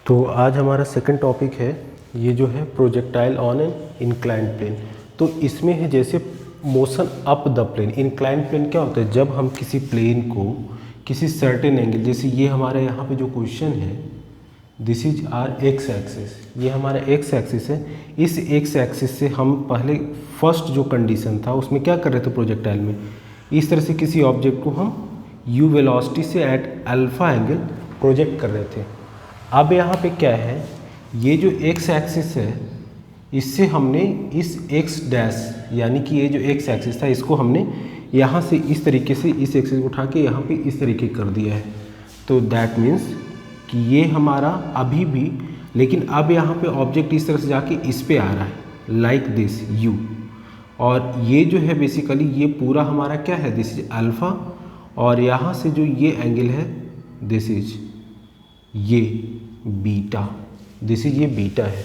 तो आज हमारा सेकंड टॉपिक है ये जो है projectile on an inclined plane. तो इसमें है जैसे motion up the plane. Inclined plane क्या होता है, जब हम किसी प्लेन को किसी सर्टेन एंगल, जैसे ये हमारा यहाँ पे जो क्वेश्चन है, this is our x axis, ये हमारा एक्स एक्सिस है। इस एक्स एक्सिस से हम पहले फर्स्ट जो कंडीशन था उसमें क्या कर रहे थे, प्रोजेक्टाइल में इस तरह से किसी ऑब्जेक्ट को हम यू वेलोसिटी से एट अल्फा एंगल प्रोजेक्ट कर रहे थे। अब यहाँ पे क्या है, ये जो एक्स एक्सिस है इससे हमने इस एक्स डैश यानी कि ये जो एक्स एक्सिस था इसको हमने यहाँ से इस तरीके से इस एक्सिस को उठा के यहाँ पे इस तरीके कर दिया है। तो दैट मीन्स कि ये हमारा अभी भी, लेकिन अब यहाँ पे ऑब्जेक्ट इस तरह से जाके इस पे आ रहा है लाइक दिस यू, और ये जो है बेसिकली ये पूरा हमारा क्या है, दिस इज अल्फ़ा, और यहाँ से जो ये एंगल है दिस इज ये बीटा, दिस इज ये बीटा है।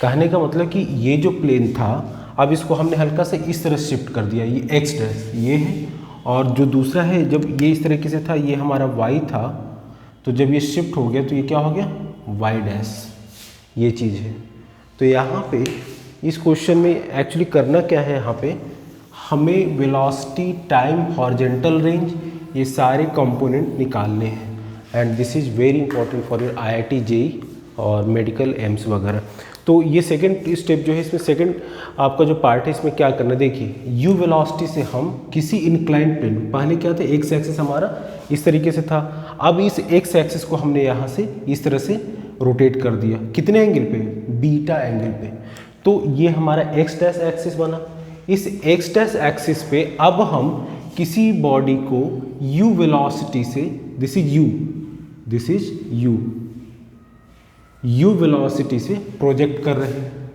कहने का मतलब कि ये जो प्लेन था अब इसको हमने हल्का से इस तरह शिफ्ट कर दिया, ये एक्स डैश ये है, और जो दूसरा है जब ये इस तरीके से था ये हमारा वाई था, तो जब ये शिफ्ट हो गया तो ये क्या हो गया, वाई डैश, ये चीज़ है। तो यहाँ पे इस क्वेश्चन में एक्चुअली करना क्या है, यहाँ पे हमें वेलोसिटी, टाइम, हॉरिजॉन्टल रेंज, ये सारे कंपोनेंट निकालने हैं। And this is very important for your IIT JEE और मेडिकल एम्स वगैरह। तो ये सेकंड स्टेप जो है, इसमें सेकंड आपका जो पार्ट है इसमें क्या करना है, देखिए यू वेलोसिटी से हम किसी इंक्लाइंड प्लेन, पहले क्या था एक्स एक्सिस हमारा इस तरीके से था, अब इस एक्स एक्सिस को हमने यहाँ से इस तरह से रोटेट कर दिया, कितने एंगल पे, बीटा एंगल पे। तो ये हमारा एक्स डैश एक्सिस बना। इस एक्स डैश एक्सिस पे अब हम किसी बॉडी को यू वेलोसिटी से, this is you, this is you velocity से प्रोजेक्ट कर रहे हैं।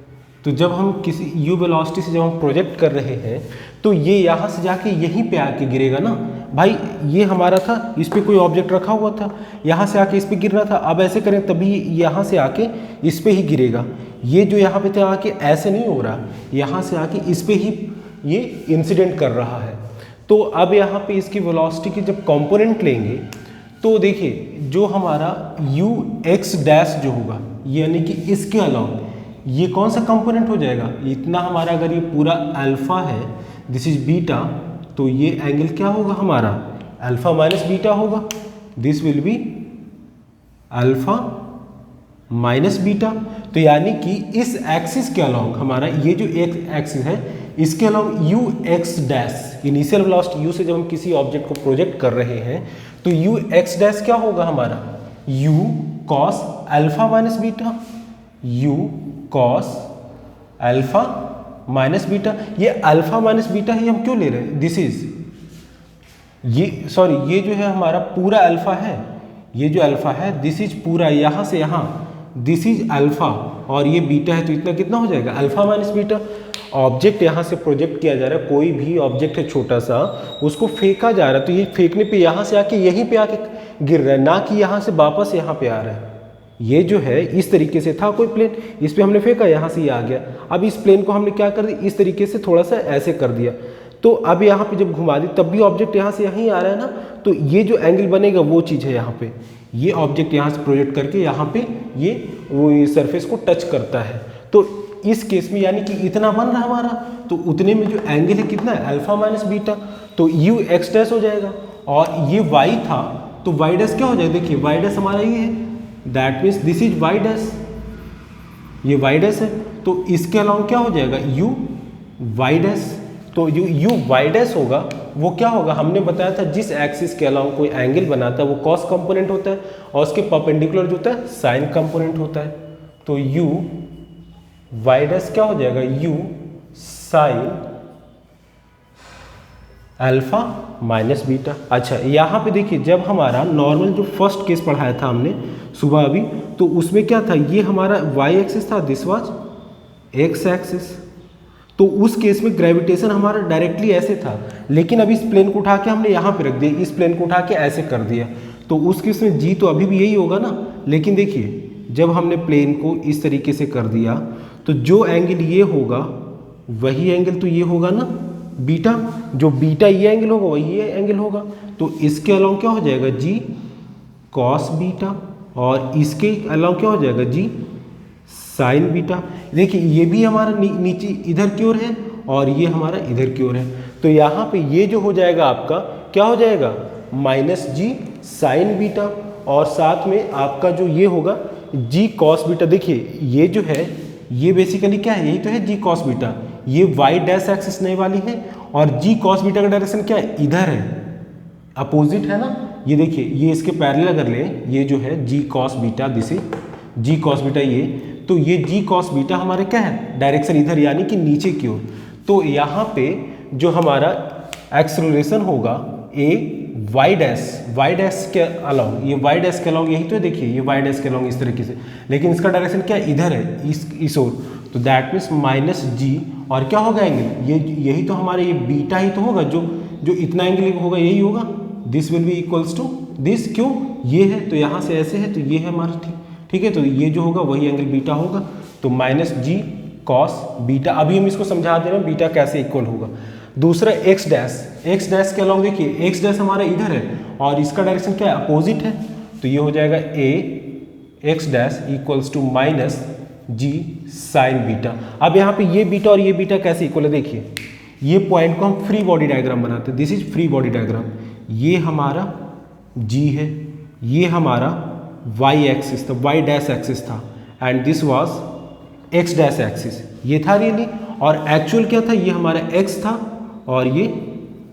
तो जब हम किसी यू वेलोसिटी से जब हम प्रोजेक्ट कर रहे हैं तो ये यहाँ से जाके यहीं पे आके गिरेगा ना भाई, ये हमारा था, इस पे कोई ऑब्जेक्ट रखा हुआ था, यहाँ से आके इस पे गिरना था, अब ऐसे करें तभी यहाँ से आके इस पे ही गिरेगा। ये जो यहाँ पे था आके ऐसे नहीं हो रहा, यहाँ से आके इस पे ही ये इंसिडेंट कर रहा है। तो अब यहाँ पे इसकी वेलोसिटी के जब कंपोनेंट लेंगे तो देखिए जो हमारा यू एक्स डैश जो होगा यानी कि इसके अलॉन्ग ये कौन सा कंपोनेंट हो जाएगा, इतना हमारा, अगर ये पूरा अल्फा है, दिस इज बीटा, तो ये एंगल क्या होगा हमारा, अल्फा माइनस बीटा होगा, this will be alpha minus beta. तो यानी कि इस एक्सिस के अलॉन्ग हमारा ये जो एक एक्सिस है इसके along you x dash, initial velocity you से जब हम किसी ऑब्जेक्ट को प्रोजेक्ट कर रहे हैं तो यू एक्स डैश क्या होगा हमारा, you cos alpha minus beta, you cos alpha minus beta. ये अल्फा माइनस बीटा ही हम क्यों ले रहे हैं, दिस इज ये सॉरी ये जो है हमारा पूरा अल्फा है, ये जो अल्फा है दिस इज पूरा यहाँ से यहाँ, दिस इज अल्फा और ये बीटा है, तो इतना कितना हो जाएगा, अल्फा माइनस बीटा। ऑब्जेक्ट यहाँ से प्रोजेक्ट किया जा रहा है, कोई भी ऑब्जेक्ट है छोटा सा, उसको फेंका जा रहा है, तो ये फेंकने पे यहाँ से आके यहीं पे आके गिर रहा है, ना कि यहाँ से वापस यहाँ पे आ रहा है। ये जो है इस तरीके से था कोई प्लेन, इस पे हमने फेंका, यहाँ से ये आ गया। अब इस प्लेन को हमने क्या कर दिया, इस तरीके से थोड़ा सा ऐसे कर दिया, तो अब यहाँ पे जब घुमा दी तब भी ऑब्जेक्ट यहाँ से यहीं आ रहा है ना, तो ये जो एंगल बनेगा वो चीज़ है यहाँ पे, ये ऑब्जेक्ट यहाँ से प्रोजेक्ट करके यहाँ पे ये वो सरफेस को टच करता है। तो इस केस में यानी कि इतना बन रहा हमारा, तो उतने में जो एंगल है कितना है, अल्फा माइनस बीटा, तो यू एक्स डैश हो जाएगा, और ये वाई था तो वाई डैश क्या हो जाएगा, देखिए वाई डैश हमारा ये है, that means this is y dash, ये वाई डैश है, तो इसके अलावा क्या हो जाएगा, यू वाई डैश। तो जो यू वाई डैश होगा वो क्या होगा, हमने बताया था जिस एक्सिस के अलावा कोई एंगल बनाता है वो कॉस कंपोनेंट होता है, और उसके परपेंडिकुलर जो होता है साइन कंपोनेंट होता है। तो यू वाई डैश क्या हो जाएगा, you sine alpha minus beta. अच्छा यहाँ पे देखिए जब हमारा नॉर्मल जो फर्स्ट केस पढ़ाया था हमने सुबह अभी, तो उसमें क्या था, ये हमारा वाई एक्सिस था, दिस वाज एक्स एक्सिस, तो उस केस में ग्रेविटेशन हमारा डायरेक्टली ऐसे था, लेकिन अब इस प्लेन को उठा के हमने यहाँ पे रख दिया, इस प्लेन को उठा के ऐसे कर दिया, तो उस केस में जी तो अभी भी यही होगा ना। लेकिन देखिए जब हमने प्लेन को इस तरीके से कर दिया तो जो एंगल ये होगा वही एंगल तो ये होगा ना बीटा, जो बीटा ये एंगल होगा वही ये एंगल होगा, तो इसके अलावा क्या हो जाएगा, जी कॉस बीटा, और इसके अलावा क्या हो जाएगा जी साइन बीटा। देखिए ये भी हमारा नीचे इधर की ओर है और ये हमारा इधर की ओर है, तो यहाँ पे ये जो हो जाएगा आपका क्या हो जाएगा माइनस जी साइन बीटा, और साथ में आपका जो ये होगा जी कॉस बीटा। देखिए ये जो है ये बेसिकली क्या है, यही तो है जी कॉस बीटा, ये वाई डैश एक्सिस नई वाली है और जी कॉस बीटा का डायरेक्शन क्या है इधर है, अपोजिट है ना। ये देखिए ये इसके पैरेलल अगर लें, ये जो है g cos beta, this is g cos beta, ये तो ये जी कॉस बीटा हमारे क्या है डायरेक्शन इधर यानी कि नीचे की ओर। तो यहाँ पे जो हमारा एक्सेलरेशन होगा ए वाई डैश के अलाउंग, ये वाई डैश के अलाउंग यही तो है, देखिए ये वाई डैश के अलाउंग इस तरीके से, लेकिन इसका डायरेक्शन क्या इधर है इस ओर, तो दैट मीन्स माइनस जी, और क्या होगा एंगल ये यही तो हमारे ये बीटा ही तो होगा, जो इतना एंगल होगा यही होगा, this will be equals to this, क्यों ये है तो यहाँ से ऐसे है तो ये है हमारा, ठीक है, तो ये जो होगा वही एंगल बीटा होगा, तो माइनस जी कॉस बीटा। अभी हम इसको समझा दे रहे हैं बीटा कैसे इक्वल होगा। दूसरा एक्स डैश के अलावा देखिए एक्स डैश हमारा इधर है और इसका डायरेक्शन क्या है अपोजिट है, तो ये हो जाएगा a x dash equals to minus g sine beta. अब यहाँ पे ये बीटा और ये बीटा कैसे इक्वल है, देखिए ये पॉइंट को हम फ्री बॉडी डायग्राम बनाते हैं, this is free body diagram, ये हमारा जी है, ये हमारा वाई एक्सिस था, वाई डैश एक्सिस था, and this was x dash axis, ये था रियली, और एक्चुअल क्या था, ये हमारा एक्स था और ये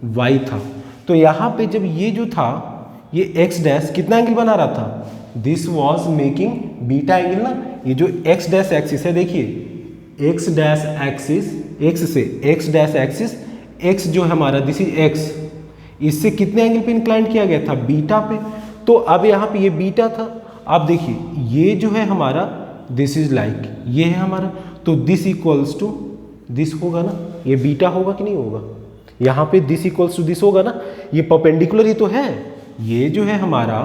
y था। तो यहाँ पे जब ये जो था ये x डैश कितना एंगल बना रहा था, this was making beta angle ना, ये जो x डैश एक्सिस है देखिए x डैश एक्सिस, x से x डैश एक्सिस, x जो है हमारा दिस इज x, इससे कितने एंगल पे इंक्लाइन किया गया था बीटा पे, तो अब यहाँ पे ये बीटा था। अब देखिए ये जो है हमारा दिस इज लाइक ये है हमारा, तो दिस इक्वल्स टू दिस होगा ना, ये बीटा होगा कि नहीं होगा, यहाँ पे दिस इक्वल्स टू दिस होगा ना, ये परपेंडिकुलर ही तो है, ये जो है हमारा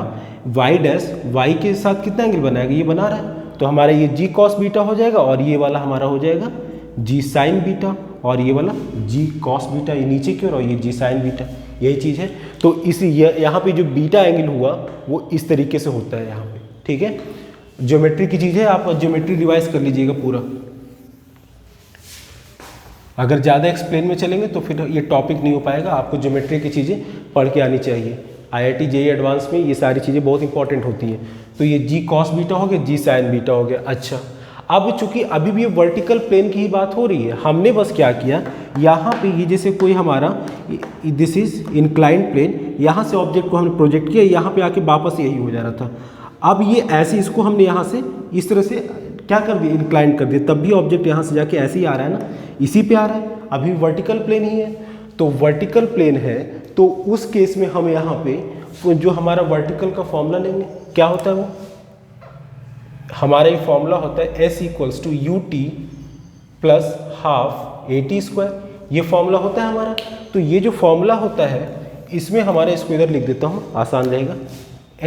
वाई डैश वाई के साथ कितना एंगल बनाएगा, ये बना रहा है, तो हमारा ये जी कॉस बीटा हो जाएगा और ये वाला हमारा हो जाएगा जी साइन बीटा, और ये वाला जी कॉस बीटा, ये नीचे की ओर और ये जी साइन बीटा, यही चीज़ है। तो इसी यहाँ पे जो बीटा एंगल हुआ वो इस तरीके से होता है यहाँ पे, ठीक है। ज्योमेट्री की चीज़ है, आप ज्योमेट्री रिवाइज कर लीजिएगा पूरा, अगर ज़्यादा एक्सप्लेन में चलेंगे तो फिर ये टॉपिक नहीं हो पाएगा, आपको ज्योमेट्री की चीज़ें पढ़ के आनी चाहिए। IIT JEE एडवांस में ये सारी चीज़ें बहुत इंपॉर्टेंट होती हैं। तो ये जी कॉस बीटा हो गया, जी साइन बीटा हो गया। अच्छा, अब चूंकि अभी भी ये वर्टिकल प्लेन की ही बात हो रही है, हमने बस क्या किया, यहाँ पे ये जैसे कोई हमारा दिस इज इंक्लाइंड प्लेन, यहाँ से ऑब्जेक्ट को हमने प्रोजेक्ट किया, यहाँ पे आके वापस यही हो जा रहा था। अब ये ऐसे इसको हमने यहाँ से इस तरह से क्या कर दिया, इंक्लाइन कर दिया, तब भी ऑब्जेक्ट यहाँ से जाके ऐसे ही आ रहा है ना, इसी पे आ रहा है, अभी वर्टिकल प्लेन ही है। तो वर्टिकल प्लेन है तो उस केस में हम यहाँ पे जो हमारा वर्टिकल का फॉर्मूला लेंगे, क्या होता है वो हमारा ये फॉर्मूला होता है S equals to u t plus half a t square, ये फॉर्मूला होता है हमारा। तो ये जो फॉर्मूला होता है इसमें हमारा, इसको इधर लिख देता हूँ आसान रहेगा,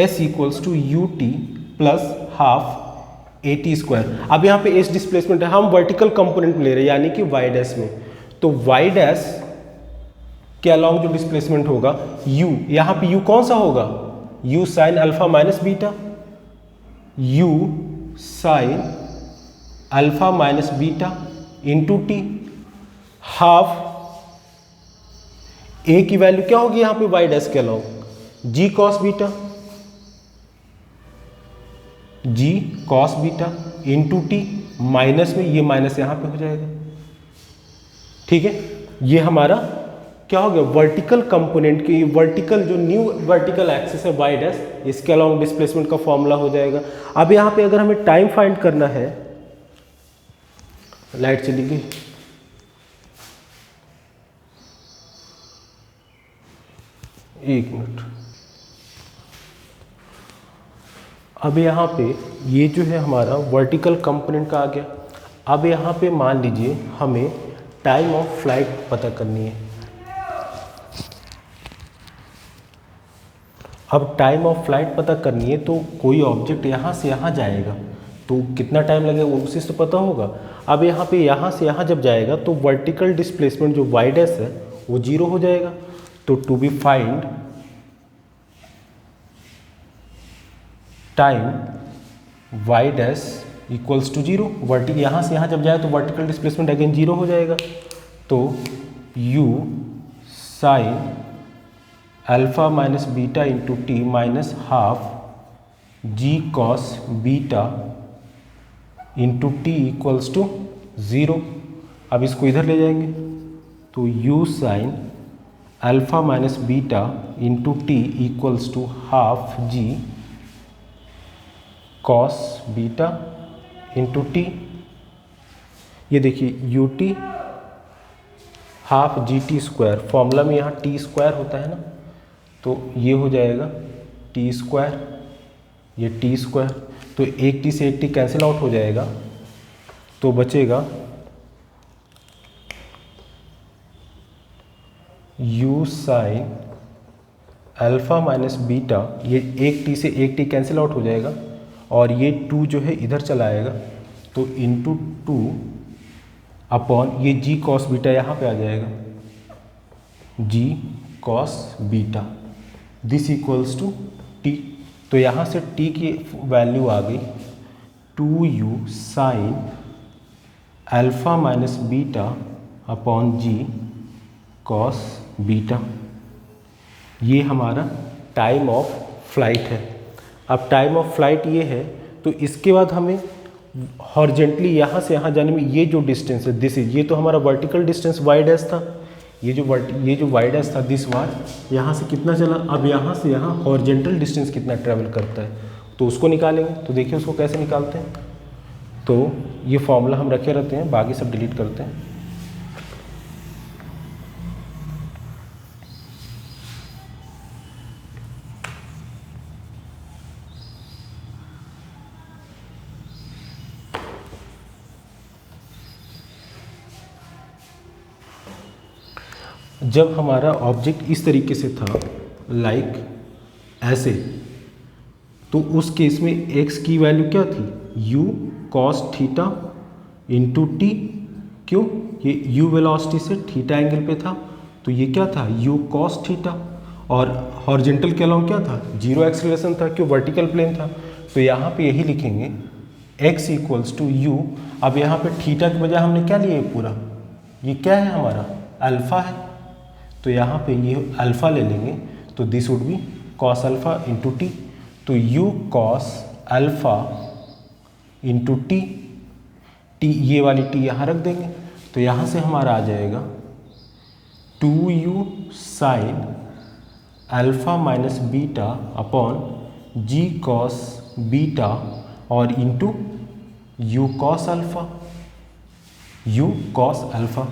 S equals to u t plus half a t square. अब यहाँ पे S डिस्प्लेसमेंट है, हम वर्टिकल कंपोनेंट ले रहे हैं यानी कि y डैश में, तो y डैश के अलॉन्ग जो डिस्प्लेसमेंट होगा u, यहाँ पे u कौन सा होगा, u sine alpha minus beta, u sine alpha minus beta into T, half a की वैल्यू क्या होगी यहाँ पे y डैश के along, g cos beta, g cos beta into t, minus में ये माइनस यहाँ पे हो जाएगा, ठीक है। ये हमारा क्या हो गया, वर्टिकल कंपोनेंट की वर्टिकल जो न्यू वर्टिकल एक्सिस है y डैश, इसके अलॉन्ग डिस्प्लेसमेंट का फॉर्मूला हो जाएगा। अब यहाँ पे अगर हमें टाइम फाइंड करना है, लाइट चली गई, एक मिनट, अब यहाँ पे ये जो है हमारा वर्टिकल कंपोनेंट का आ गया। अब यहाँ पे मान लीजिए हमें टाइम ऑफ फ्लाइट पता करनी है। अब टाइम ऑफ फ्लाइट पता करनी है तो कोई ऑब्जेक्ट यहाँ से यहाँ जाएगा तो कितना टाइम लगेगा उसी से तो पता होगा। अब यहाँ पे यहाँ से यहाँ जब जाएगा तो वर्टिकल डिस्प्लेसमेंट जो y डैश है वो 0 हो जाएगा। तो to be find time y dash equals to 0। Vertical यहाँ से यहाँ जब जाए तो वर्टिकल डिस्प्लेसमेंट अगेन 0 हो जाएगा। तो u sine alpha minus beta into t minus half g cos beta into t equals to 0। अब इसको इधर ले जाएंगे तो u sine alpha minus beta into t equals to half g cos beta into t. ये देखिए u t half g t square, formula में यहाँ टी स्क्वायर होता है ना, तो ये हो जाएगा टी स्क्वायर, ये टी स्क्वायर, तो एक टी से एक टी कैंसिल आउट हो जाएगा, तो बचेगा u sine alpha minus beta, ये एक टी से एक टी कैंसिल आउट हो जाएगा और ये 2 जो है इधर चला आएगा, तो इंटू 2 अपॉन ये g कॉस बीटा यहाँ पे आ जाएगा, g cos beta this equals to t। तो यहाँ से t की वैल्यू आ गई 2u sign alpha minus beta upon g cos beta. ये हमारा टाइम ऑफ फ्लाइट है। अब टाइम ऑफ फ्लाइट ये है, तो इसके बाद हमें हॉरिजेंटली यहाँ से यहाँ जाने में ये जो डिस्टेंस है दिस इज, ये तो हमारा वर्टिकल डिस्टेंस वाई डैश था, ये जो वाई डैश था दिस वाई, यहाँ से कितना चला, अब यहाँ से यहाँ हॉरिजेंटल डिस्टेंस कितना ट्रैवल करता है, तो उसको निकालेंगे। तो देखिए उसको कैसे निकालते हैं। तो ये फॉर्मूला हम रखे रहते हैं, बाकी सब डिलीट करते हैं। जब हमारा ऑब्जेक्ट इस तरीके से था लाइक ऐसे, तो उस केस में x की वैल्यू क्या थी, u cos theta into T. क्यों, ये u वेलोसिटी से थीटा एंगल पे था, तो ये क्या था u cos थीटा, और हॉरिजेंटल के अलाउंग क्या था, जीरो एक्सीलरेशन था, क्यों वर्टिकल प्लेन था। तो यहाँ पे यही लिखेंगे x इक्वल्स टू u। अब यहाँ पे थीटा के बजाय हमने क्या लिया, पूरा ये क्या है हमारा अल्फा है, तो यहाँ पे ये अल्फ़ा ले लेंगे, तो this would be cos alpha into T. तो u cos alpha into T, T ये वाली टी यहाँ रख देंगे, तो यहाँ से हमारा आ जाएगा 2u sine alpha minus beta upon g cos beta और into u cos alpha, u cos alpha.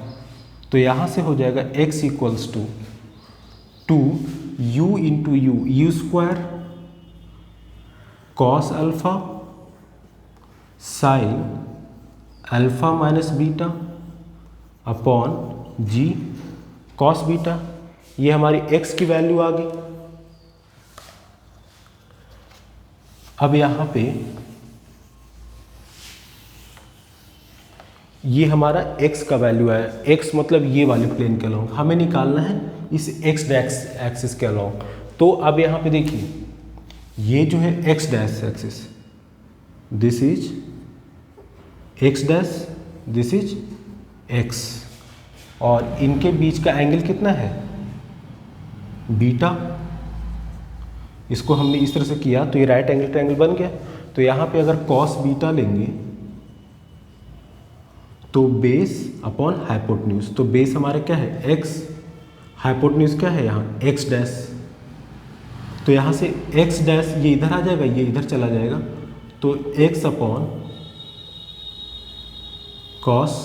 तो यहाँ से हो जाएगा x equals to 2u into u square cos alpha sine alpha minus beta upon g cos beta. ये हमारी x की value आ गई। अब यहाँ पे ये हमारा x का वैल्यू है, x मतलब ये वाले प्लेन के अलाउंग हमें निकालना है इस x डैश एक्सिस के अलाउंग। तो अब यहाँ पे देखिए ये जो है x dash axis, this is x dash, this is x, और इनके बीच का एंगल कितना है बीटा। इसको हमने इस तरह से किया तो ये राइट एंगल ट्रायंगल बन गया। तो यहाँ पे अगर कॉस बीटा लेंगे तो बेस अपॉन हाइपोटेन्यूज, तो बेस हमारा क्या है x, हाइपोटेन्यूज क्या है यहाँ x डैश, तो यहाँ से x डैश ये इधर आ जाएगा, ये इधर चला जाएगा, तो x अपॉन कॉस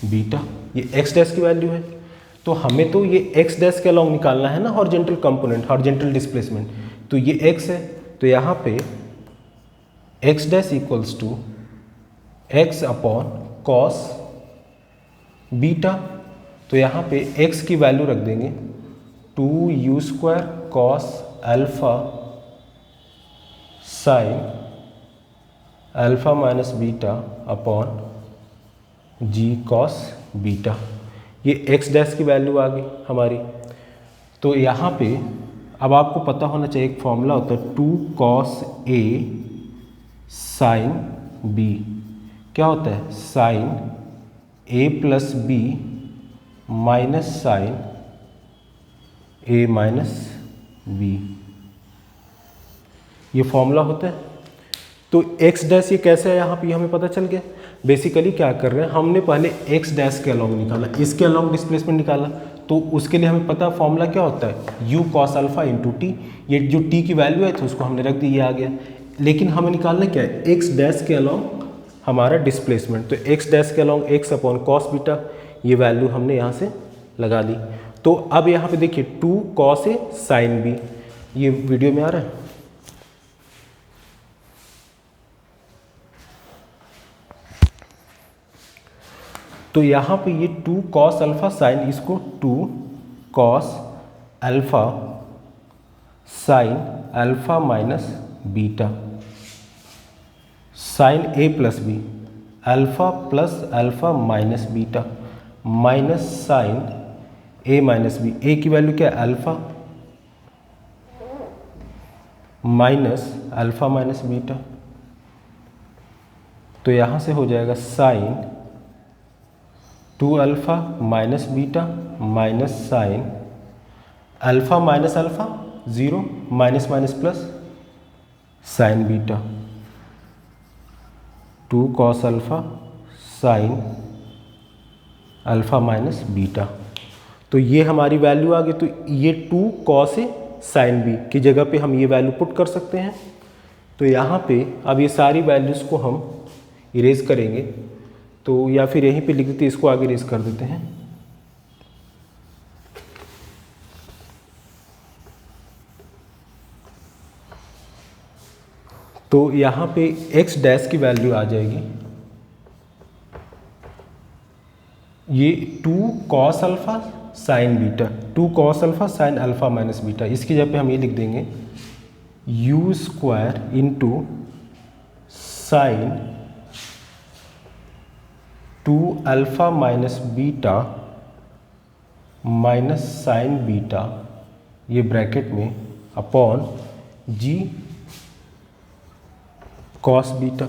बीटा, ये x डैश की वैल्यू है। तो हमें तो ये x डैश के अलाउंग निकालना है ना हॉरिजेंटल कंपोनेंट, हॉरिजेंटल डिस्प्लेसमेंट, तो ये x है, तो यहाँ पे x dash equals to x upon cos beta. तो यहाँ पे x की वैल्यू रख देंगे 2u square cos alpha sine alpha minus beta upon g cos beta. ये x डैश की वैल्यू आ गई हमारी। तो यहाँ पे अब आपको पता होना चाहिए, एक फॉर्मूला होता है 2 cos a साइन बी क्या होता है, sign A plus B minus sine A minus B, ये फॉर्मूला होता है। तो एक्स डैश ये कैसे है यहाँ पे हमें पता चल गया। बेसिकली क्या कर रहे हैं, हमने पहले एक्स डैश के अलॉन्ग निकाला, इसके अलॉन्ग डिस्प्लेसमेंट निकाला, तो उसके लिए हमें पता फॉर्मूला क्या होता है, you cos alpha into t. ये जो टी की वैल्यू है तो उसको हमने रख दी, ये आ गया। लेकिन हमें निकालना क्या है, एक्स डैश के अलॉन्ग हमारा डिस्प्लेसमेंट, तो एक्स डैश के along x upon cos beta, ये वैल्यू हमने यहाँ से लगा दी। तो अब यहाँ पे देखिए 2 कॉस ए साइन बी, ये वीडियो में आ रहा है। तो यहाँ पे ये 2 कॉस अल्फा साइन, इसको 2 cos alpha sine alpha minus beta sine A plus B, alpha plus alpha minus beta minus sine A minus B, A की वैल्यू क्या है alpha minus alpha minus beta, तो यहाँ से हो जाएगा sine 2 alpha minus beta minus sine alpha minus alpha 0 minus minus plus sine beta 2 cos alpha sine alpha minus beta. तो ये हमारी वैल्यू आ गई। तो ये 2 कॉस ए साइन बी की जगह पे हम ये वैल्यू पुट कर सकते हैं। तो यहाँ पे अब ये सारी वैल्यूज़ को हम इरेज करेंगे, तो या फिर यहीं पे लिख देते, इसको आगे इरेज कर देते हैं। तो यहाँ पे x डैश की वैल्यू आ जाएगी ये 2 cos alpha sine beta, 2 cos alpha sine alpha minus beta, इसकी जगह पे हम ये लिख देंगे u square into sine 2 alpha minus beta minus sine beta, ये ब्रैकेट में upon g cos beta,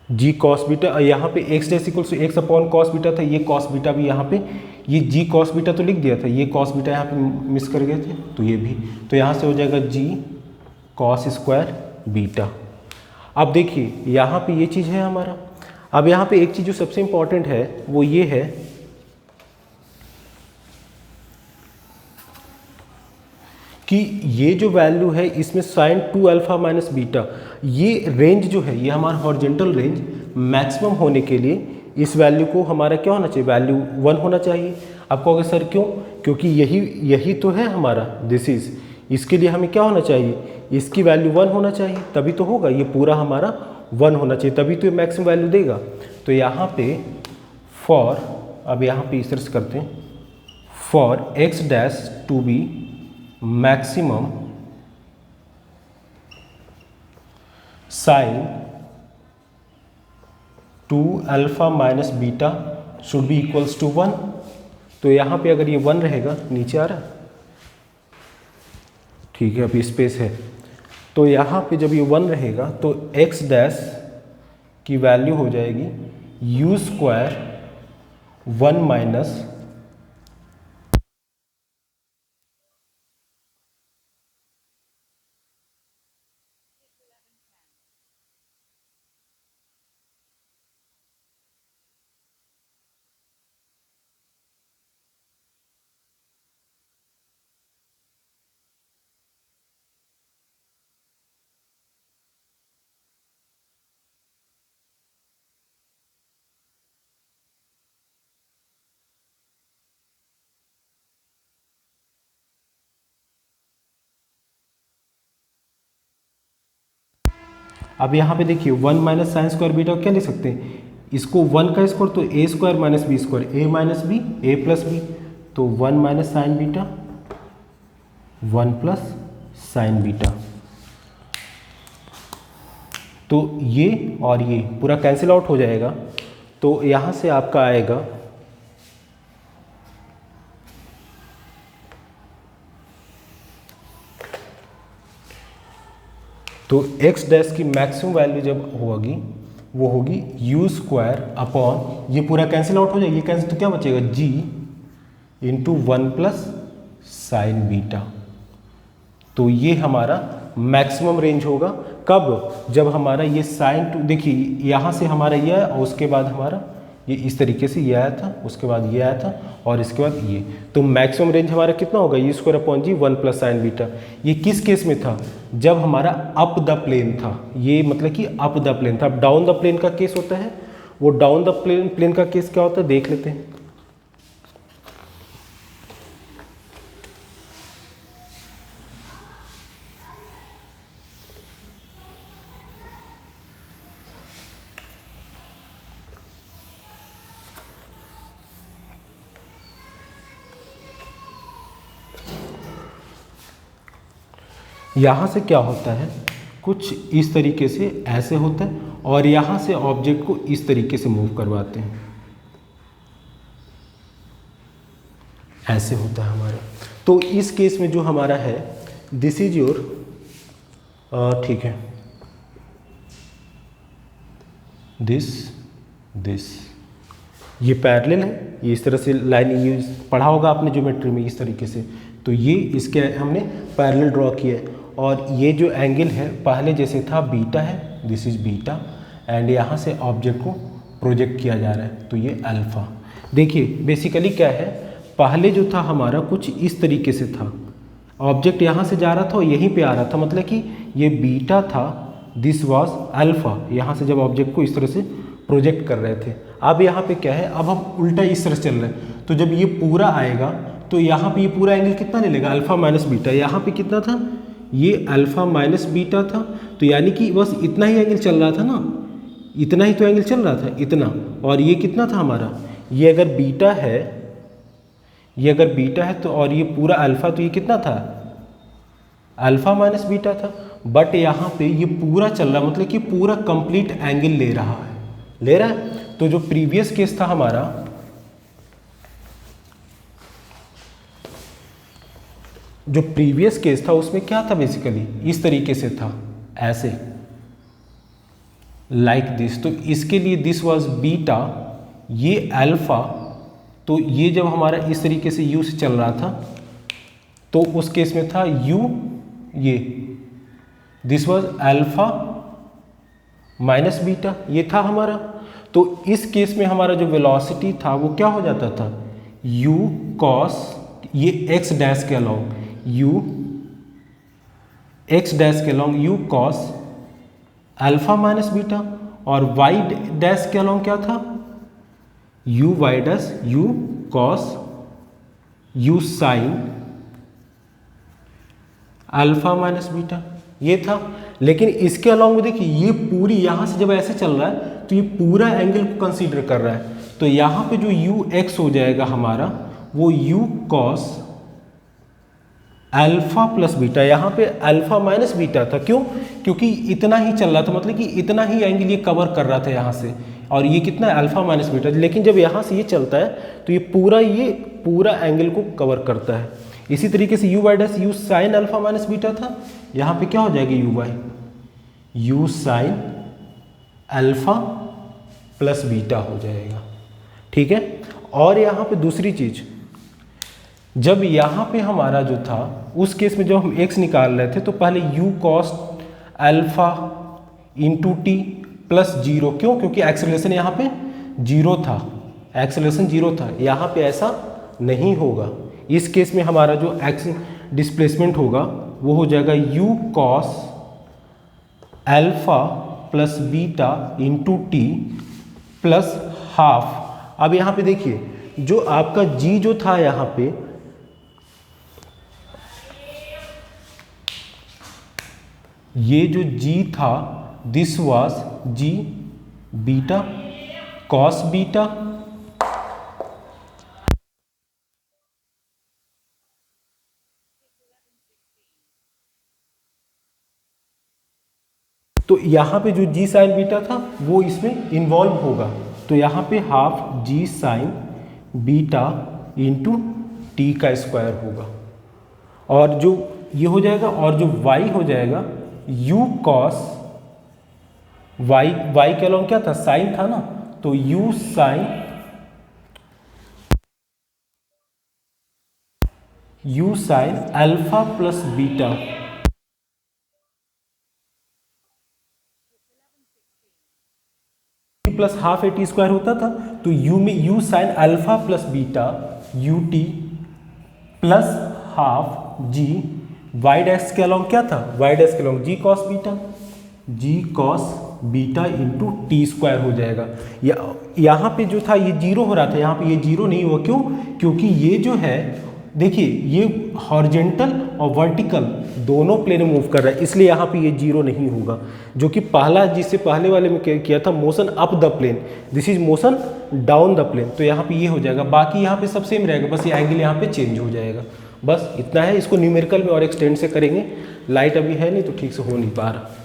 g cos beta. यहाँ पे x dash equals to x upon cos beta था, ये कॉस बीटा भी यहाँ पे, ये जी कॉस बीटा तो लिख दिया था, ये कॉस बीटा यहाँ पे मिस कर गए थे, तो ये भी, तो यहाँ से हो जाएगा जी कॉस स्क्वायर बीटा। अब देखिए यहाँ पे ये चीज़ है हमारा। अब यहाँ पे एक चीज़ जो सबसे इंपॉर्टेंट है वो ये है कि ये जो वैल्यू है इसमें साइन 2 अल्फा माइनस बीटा, ये रेंज जो है ये हमारा हॉरिजॉन्टल रेंज मैक्सिमम होने के लिए इस वैल्यू को हमारा क्या होना चाहिए, वैल्यू 1 होना चाहिए। आप कहोगे सर क्यों, क्योंकि यही तो है हमारा दिस इज, इसके लिए हमें क्या होना चाहिए, इसकी वैल्यू 1 होना चाहिए, तभी तो होगा, ये पूरा हमारा 1 होना चाहिए, तभी तो ये मैक्सिमम वैल्यू देगा। तो यहाँ पे फॉर, अब यहाँ पे सर्च करते हैं, for x dash to be maximum sine 2 alpha minus beta should be equals to 1। तो यहाँ पे अगर ये 1 रहेगा, नीचे आ रहा है, ठीक है, अभी स्पेस है, तो यहाँ पे जब ये 1 रहेगा तो x डैश की वैल्यू हो जाएगी u स्क्वायर 1 माइनस अब यहाँ पे देखिए 1 माइनस साइन स्क्वायर बीटा क्या लिख सकते हैं, इसको 1 का स्क्वायर तो a square minus b square, a minus b a plus b, तो 1 minus sine beta 1 plus sine beta. तो ये और ये पूरा कैंसिल आउट हो जाएगा, तो यहाँ से आपका आएगा तो एक्स डैश की मैक्सिमम वैल्यू जब होगी वो होगी यू स्क्वायर अपॉन, ये पूरा कैंसिल आउट हो जाएगा, ये कैंसिल तो क्या बचेगा जी इंटू 1 प्लस साइन बीटा। तो ये हमारा मैक्सिमम रेंज होगा कब, जब हमारा ये साइन टू, देखिए यहाँ से हमारा ये आया और उसके बाद हमारा ये इस तरीके से ये आया था, उसके बाद ये आया था और इसके बाद ये, तो मैक्सिमम रेंज हमारा कितना होगा u square upon g 1 plus sine beta. ये किस केस में था, जब हमारा अप द प्लेन था, ये मतलब कि अप द प्लेन था। अब डाउन द प्लेन का केस होता है, वो डाउन द प्लेन का केस क्या होता है देख लेते हैं। यहाँ से क्या होता है, कुछ इस तरीके से ऐसे होता है और यहाँ से ऑब्जेक्ट को इस तरीके से मूव करवाते हैं, ऐसे होता है हमारा। तो इस केस में जो हमारा है दिस इज योर, ठीक है, दिस ये पैरेलल है, ये इस तरह से लाइन यूज पढ़ा होगा आपने ज्योमेट्री में इस तरीके से। तो ये इसके हमने पैरेलल ड्रॉ किया है और ये जो एंगल है पहले जैसे था बीटा है, दिस इज बीटा, एंड यहाँ से ऑब्जेक्ट को प्रोजेक्ट किया जा रहा है तो ये अल्फा। देखिए बेसिकली क्या है, पहले जो था हमारा कुछ इस तरीके से था, ऑब्जेक्ट यहाँ से जा रहा था और यहीं पे आ रहा था, मतलब कि ये बीटा था, दिस वाज अल्फा, यहाँ से जब ऑब्जेक्ट को इस तरह से प्रोजेक्ट कर रहे थे। अब यहाँ पे क्या है, अब हम उल्टा इस तरह से चल रहे हैं, तो जब ये पूरा आएगा तो यहाँ पे ये पूरा एंगल कितना ले लेगा अल्फा माइनस बीटा। यहाँ पे कितना था, ये अल्फा माइनस बीटा था, तो यानी कि बस इतना ही एंगल चल रहा था ना, इतना ही तो एंगल चल रहा था, इतना। और ये कितना था हमारा, ये अगर बीटा है, ये अगर बीटा है तो, और ये पूरा अल्फा, तो ये कितना था अल्फा माइनस बीटा था। बट यहाँ पे ये पूरा चल रहा, मतलब कि पूरा कंप्लीट एंगल ले रहा है। तो जो प्रीवियस केस था हमारा, जो प्रीवियस केस था उसमें क्या था, बेसिकली इस तरीके से था, ऐसे लाइक दिस। तो इसके लिए दिस वाज बीटा, ये अल्फा, तो ये जब हमारा इस तरीके से यू से चल रहा था तो उस केस में था यू, ये this was alpha minus beta, ये था हमारा। तो इस केस में हमारा जो वेलोसिटी था वो क्या हो जाता था, u cos, ये x डैश के अलॉन्ग, u x डैश के along u cos alpha minus beta, और y डैश के अलॉन्ग क्या था, u y dash u cos u sin alpha minus beta, ये था। लेकिन इसके अलॉन्ग में देखिए ये पूरी यहाँ से जब ऐसे चल रहा है तो ये पूरा एंगल को कंसीडर कर रहा है, तो यहाँ पे जो यू एक्स हो जाएगा हमारा वो you cos alpha plus beta, यहाँ पे अल्फा माइनस बीटा था, क्यों, क्योंकि इतना ही चल रहा था, मतलब कि इतना ही एंगल ये कवर कर रहा था यहाँ से, और ये कितना है अल्फा माइनस बीटा। लेकिन जब यहाँ से ये चलता है तो ये पूरा एंगल को कवर करता है। इसी तरीके से u y dash u sine alpha minus beta था, यहाँ पे क्या हो जाएगा u y u sine alpha plus beta हो जाएगा, ठीक है। और यहाँ पे दूसरी चीज, जब यहाँ पे हमारा जो था उस केस में जब हम x निकाल रहे थे तो पहले u cos alpha into T plus zero, क्यों, क्योंकि एक्सेलरेशन यहाँ पे जीरो था, एक्सेलरेशन जीरो था, यहाँ पे ऐसा नहीं होगा। इस केस में हमारा जो एक्स डिस्प्लेसमेंट होगा वो हो जाएगा u cos alpha plus beta into T plus half. अब यहाँ पे देखिए जो आपका g जो था यहाँ पे, ये जो g था this was g beta cos beta, तो यहाँ पे जो g साइन बीटा था वो इसमें इन्वॉल्व होगा, तो यहाँ पे half g sign beta into T का स्क्वायर होगा, और जो ये हो जाएगा, और जो y हो जाएगा u cos y, y के अलॉन्ग क्या था, साइन था ना, तो u sine alpha plus beta plus half a t square होता था, तो u में u sine alpha plus beta u t plus half g y dash के अलॉन्ग क्या था, वाई डैश के along g cos beta, g cos beta into t square हो जाएगा। यहाँ पे जो था ये जीरो हो रहा था, यहाँ पे ये जीरो नहीं हुआ, क्यों, क्योंकि ये जो है देखिए ये हॉरिजेंटल और वर्टिकल दोनों प्लेन में मूव कर रहा है, इसलिए यहाँ पे ये जीरो नहीं होगा। जो कि पहला जिससे पहले वाले में किया था motion up the plane, this is motion down the plane, तो यहाँ पे ये हो जाएगा। बाकी यहाँ पे सब सेम रहेगा, बस ये एंगल यहाँ पे चेंज हो जाएगा, बस इतना है। इसको न्यूमेरिकल में और एक्सटेंड से करेंगे, लाइट अभी है नहीं तो ठीक से हो नहीं पा रहा।